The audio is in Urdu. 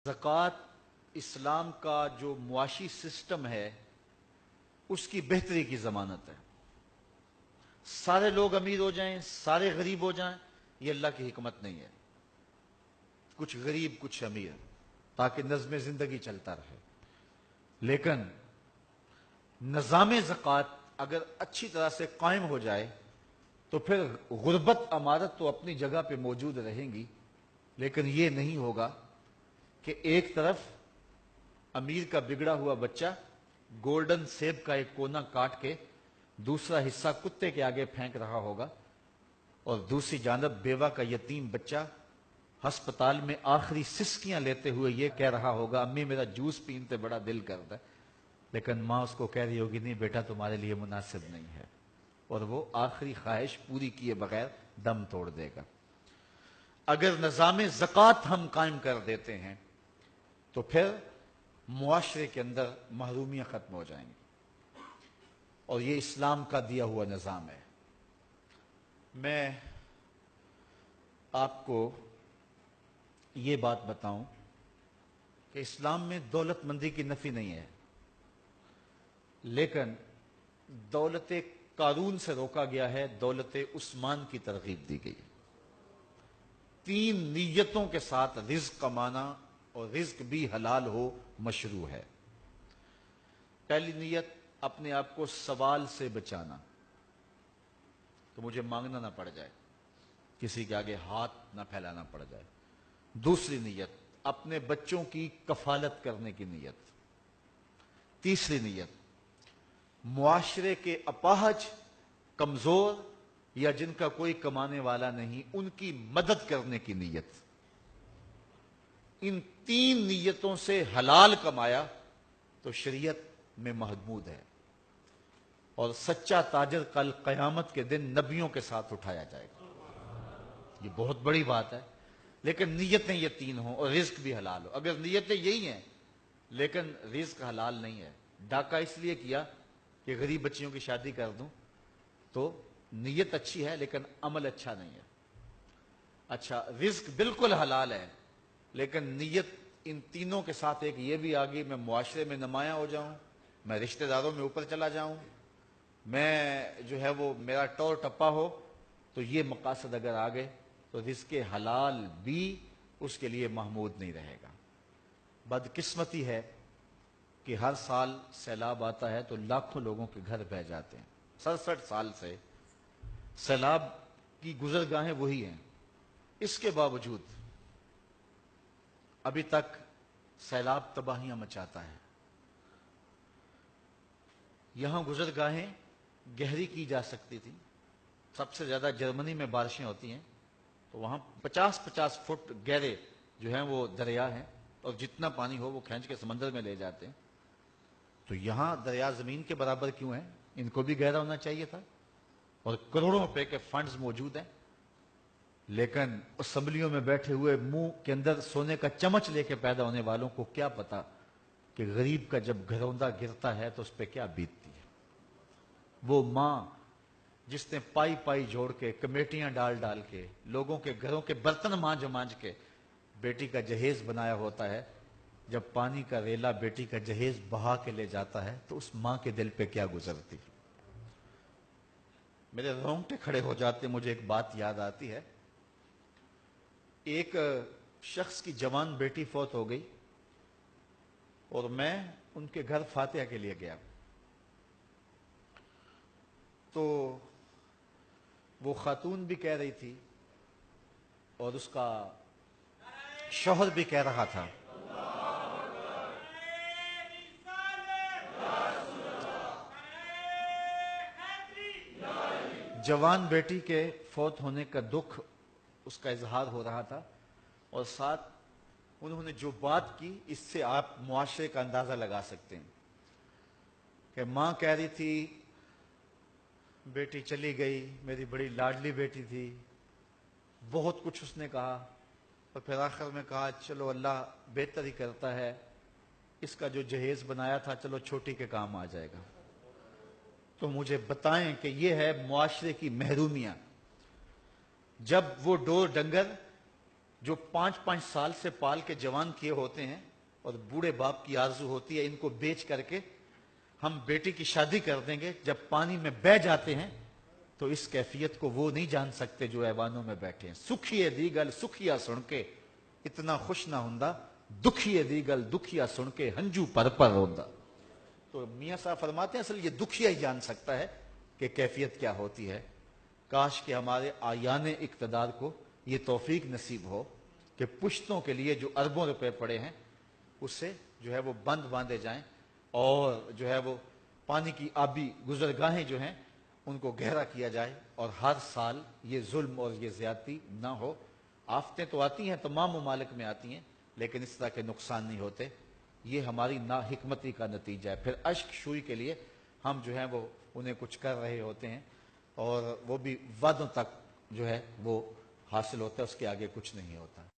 زکوٰۃ اسلام کا جو معاشی سسٹم ہے اس کی بہتری کی ضمانت ہے۔ سارے لوگ امیر ہو جائیں، سارے غریب ہو جائیں، یہ اللہ کی حکمت نہیں ہے۔ کچھ غریب کچھ امیر، تاکہ نظم زندگی چلتا رہے۔ لیکن نظام زکوٰۃ اگر اچھی طرح سے قائم ہو جائے تو پھر غربت امارت تو اپنی جگہ پہ موجود رہیں گی، لیکن یہ نہیں ہوگا کہ ایک طرف امیر کا بگڑا ہوا بچہ گولڈن سیب کا ایک کونا کاٹ کے دوسرا حصہ کتے کے آگے پھینک رہا ہوگا، اور دوسری جانب بیوہ کا یتیم بچہ ہسپتال میں آخری سسکیاں لیتے ہوئے یہ کہہ رہا ہوگا، امی میرا جوس پینتے بڑا دل کرتا ہے، لیکن ماں اس کو کہہ رہی ہوگی نہیں بیٹا تمہارے لیے مناسب نہیں ہے، اور وہ آخری خواہش پوری کیے بغیر دم توڑ دے گا۔ اگر نظام زکوٰۃ ہم قائم کر دیتے ہیں تو پھر معاشرے کے اندر محرومیاں ختم ہو جائیں گی، اور یہ اسلام کا دیا ہوا نظام ہے۔ میں آپ کو یہ بات بتاؤں کہ اسلام میں دولت مندی کی نفی نہیں ہے، لیکن دولت قارون سے روکا گیا ہے، دولت عثمان کی ترغیب دی گئی۔ 3 نیتوں کے ساتھ رزق کمانا اور رزق بھی حلال ہو مشروع ہے۔ پہلی نیت اپنے آپ کو سوال سے بچانا، کہ مجھے مانگنا نہ پڑ جائے، کسی کے آگے ہاتھ نہ پھیلانا پڑ جائے۔ دوسری نیت اپنے بچوں کی کفالت کرنے کی نیت۔ تیسری نیت معاشرے کے اپاہج، کمزور یا جن کا کوئی کمانے والا نہیں ان کی مدد کرنے کی نیت۔ ان 3 نیتوں سے حلال کمایا تو شریعت میں محمود ہے، اور سچا تاجر کل قیامت کے دن نبیوں کے ساتھ اٹھایا جائے گا۔ یہ بہت بڑی بات ہے، لیکن نیتیں یہ 3 ہوں اور رزق بھی حلال ہو۔ اگر نیتیں یہی ہیں لیکن رزق حلال نہیں ہے، ڈاکہ اس لیے کیا کہ غریب بچیوں کی شادی کر دوں، تو نیت اچھی ہے لیکن عمل اچھا نہیں ہے۔ اچھا، رزق بالکل حلال ہے لیکن نیت ان تینوں کے ساتھ ایک یہ بھی آگئی میں معاشرے میں نمایاں ہو جاؤں، میں رشتہ داروں میں اوپر چلا جاؤں، میں جو ہے وہ میرا ٹور ٹپا ہو، تو یہ مقاصد اگر آگئے تو رزق حلال بھی اس کے لیے محمود نہیں رہے گا۔ بدقسمتی ہے کہ ہر سال سیلاب آتا ہے تو لاکھوں لوگوں کے گھر بہہ جاتے ہیں۔ 67 سال سے سیلاب کی گزرگاہیں وہی ہیں، اس کے باوجود ابھی تک سیلاب تباہیاں مچاتا ہے۔ یہاں گزرگاہیں گہری کی جا سکتی تھی، سب سے زیادہ جرمنی میں بارشیں ہوتی ہیں تو وہاں 50-50 فٹ گہرے جو ہیں وہ دریا ہیں، اور جتنا پانی ہو وہ کھینچ کے سمندر میں لے جاتے ہیں۔ تو یہاں دریا زمین کے برابر کیوں ہیں؟ ان کو بھی گہرا ہونا چاہیے تھا، اور کروڑوں روپے کے فنڈز موجود ہیں، لیکن اسمبلیوں میں بیٹھے ہوئے منہ کے اندر سونے کا چمچ لے کے پیدا ہونے والوں کو کیا پتا کہ غریب کا جب گھروندہ گرتا ہے تو اس پہ کیا بیتتی ہے۔ وہ ماں جس نے پائی پائی جوڑ کے، کمیٹیاں ڈال ڈال کے، لوگوں کے گھروں کے برتن مانج مانج کے بیٹی کا جہیز بنایا ہوتا ہے، جب پانی کا ریلا بیٹی کا جہیز بہا کے لے جاتا ہے تو اس ماں کے دل پہ کیا گزرتی۔ میرے رونگٹے کھڑے ہو جاتے، مجھے ایک بات یاد آتی ہے۔ ایک شخص کی جوان بیٹی فوت ہو گئی اور میں ان کے گھر فاتحہ کے لیے گیا، تو وہ خاتون بھی کہہ رہی تھی اور اس کا شوہر بھی کہہ رہا تھا، جوان بیٹی کے فوت ہونے کا دکھ اس کا اظہار ہو رہا تھا، اور ساتھ انہوں نے جو بات کی اس سے آپ معاشرے کا اندازہ لگا سکتے ہیں کہ ماں کہہ رہی تھی بیٹی چلی گئی، میری بڑی لاڈلی بیٹی تھی، بہت کچھ اس نے کہا، اور پھر آخر میں کہا چلو اللہ بہتر ہی کرتا ہے، اس کا جو جہیز بنایا تھا چلو چھوٹی کے کام آ جائے گا۔ تو مجھے بتائیں کہ یہ ہے معاشرے کی محرومیاں، جب وہ ڈور ڈنگر جو 5-5 سال سے پال کے جوان کیے ہوتے ہیں اور بوڑھے باپ کی آرزو ہوتی ہے ان کو بیچ کر کے ہم بیٹی کی شادی کر دیں گے، جب پانی میں بہ جاتے ہیں تو اس کیفیت کو وہ نہیں جان سکتے جو ایوانوں میں بیٹھے ہیں۔ سکھیے دیگل سکھیا سن کے اتنا خوش نہ ہوندا، دکھیے دیگل دکھیا سن کے ہنجو پر ہوندا۔ تو میاں صاحب فرماتے ہیں اصل یہ دکھیا ہی جان سکتا ہے کہ کیفیت کیا ہوتی ہے۔ کاش کہ ہمارے آیان اقتدار کو یہ توفیق نصیب ہو کہ پشتوں کے لیے جو اربوں روپے پڑے ہیں اس سے جو ہے وہ بند باندھے جائیں، اور جو ہے وہ پانی کی آبی گزرگاہیں جو ہیں ان کو گہرا کیا جائے، اور ہر سال یہ ظلم اور یہ زیادتی نہ ہو۔ آفتیں تو آتی ہیں، تمام ممالک میں آتی ہیں، لیکن اس طرح کے نقصان نہیں ہوتے۔ یہ ہماری ناحکمتی کا نتیجہ ہے۔ پھر اشک شوئی کے لیے ہم جو ہیں وہ انہیں کچھ کر رہے ہوتے ہیں، اور وہ بھی وعدوں تک جو ہے وہ حاصل ہوتا ہے، اس کے آگے کچھ نہیں ہوتا۔